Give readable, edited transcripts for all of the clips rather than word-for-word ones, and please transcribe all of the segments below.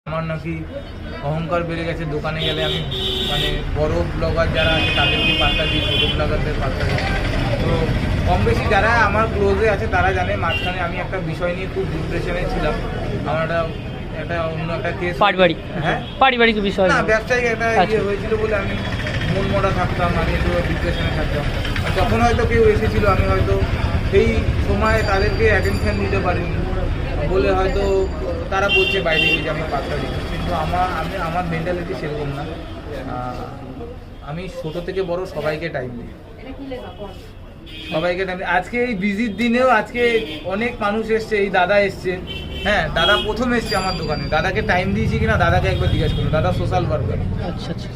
আমার নাকি অহংকার বেড়ে গেছে, দোকানে গেলে আমি মানে বড় ব্লগার যারা আছে তাদেরকে পাত্তা দিই, ছোটো ব্লগারদের পাত্তা দিই। তো কম বেশি যারা আমার ক্লোজে আছে তারা জানে মাঝখানে আমি একটা বিষয় নিয়ে খুব ডিপ্রেশনে ছিলাম। আমার একটা অন্য একটা কেস পারিবারিক, হ্যাঁ পারিবারিক বিষয় না, ব্যবসায়িক একটা ইয়ে হয়েছিল বলে আমি মন মরা থাকতাম, আমি একটু ডিপ্রেশনে থাকতাম। আর তখন হয়তো কেউ এসেছিল, আমি হয়তো সেই সময় তাদেরকে অ্যাটেনশন দিতে পারিনি বলে হয়তো তারা বলছে বাইরে গিয়ে যে আমি পাত্তা দিই, কিন্তু আমার মেন্টালিটি সেরকম না। আমি ছোটো থেকে বড় সবাইকে টাইম দিই, সবাইকে টাইম দিই। আজকে এই বিজির দিনেও আজকে অনেক মানুষ এসছে, এই দাদা এসছে, হ্যাঁ দাদা প্রথম এসছে আমার দোকানে, দাদাকে টাইম দিয়েছি কিনা দাদাকে একবার জিজ্ঞেস করুন, দাদা সোশ্যাল ওয়ার্কার। আচ্ছা আচ্ছা,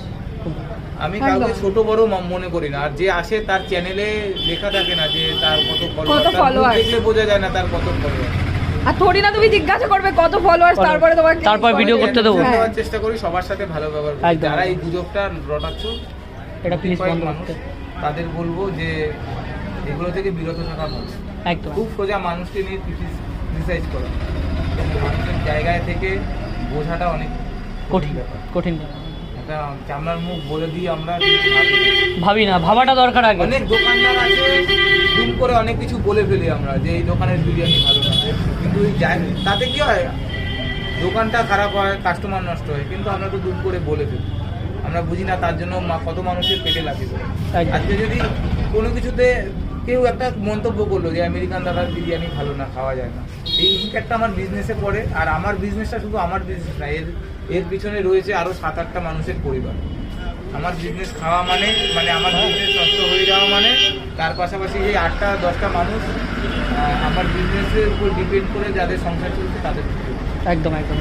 আমি কাউকে ছোট বড় মনে করি না। আর যে আসে তার চ্যানেলে লেখা থাকে না যে তার কত ফলোয়ার, দেখলে বোঝা যায় না তার কত ফলোয়ার। আর থোড়ি না তুমি জিজ্ঞাসা করবে কত ফলোয়ার্স, তারপর ভিডিও করতে দেবো। দেওয়ার চেষ্টা করি, সবার সাথে ভালো ব্যবহার করি। যারা এই গুজবটা রটাচ্ছ এটা প্লিজ বন্ধ করতে, তাদের বলবো যে এগুলো থেকে বিরত থাকা ভালো। একদম খুব সোজা মানুষকে নিয়ে ক্রিটিসাইজ করা, মানুষের জায়গায় থেকে বোঝাটা অনেক কঠিন কঠিন। একটা চামড়ার মুখ বলে দিই আমরা, ভাবি না, ভাবাটা দরকার আগে। অনেক দোকানদার আছে দুম করে অনেক কিছু বলে ফেলি আমরা যে এই দোকানের বিরিয়ানি ভালো না, কিন্তু তাতে কি হয়, দোকানটা খারাপ হয়, কাস্টমার নষ্ট হয়, কিন্তু আমরা তো দুম করে বলে ফেলি, আমরা বুঝি না তার জন্য কত মানুষের পেটে লাগে। আজকে যদি কোনো কিছুতে কেউ একটা মন্তব্য করলো যে আমেরিকান দাদার বিরিয়ানি ভালো না, খাওয়া যায় না, এই ইম্প্যাক্টটা আমার বিজনেসে পড়ে। আর আমার বিজনেসটা শুধু আমার বিজনেস না, এর পিছনে রয়েছে আরও 7-8টা মানুষের পরিবার। আমার বিজনেস খাওয়া মানে আমার বিজনেস নষ্ট হয়ে যাওয়া মানে তার পাশাপাশি এই 8-10টা মানুষ আমার বিজনেসের উপর ডিপেন্ড করে যাদের সংসার চলছে তাদের। একদম একদম।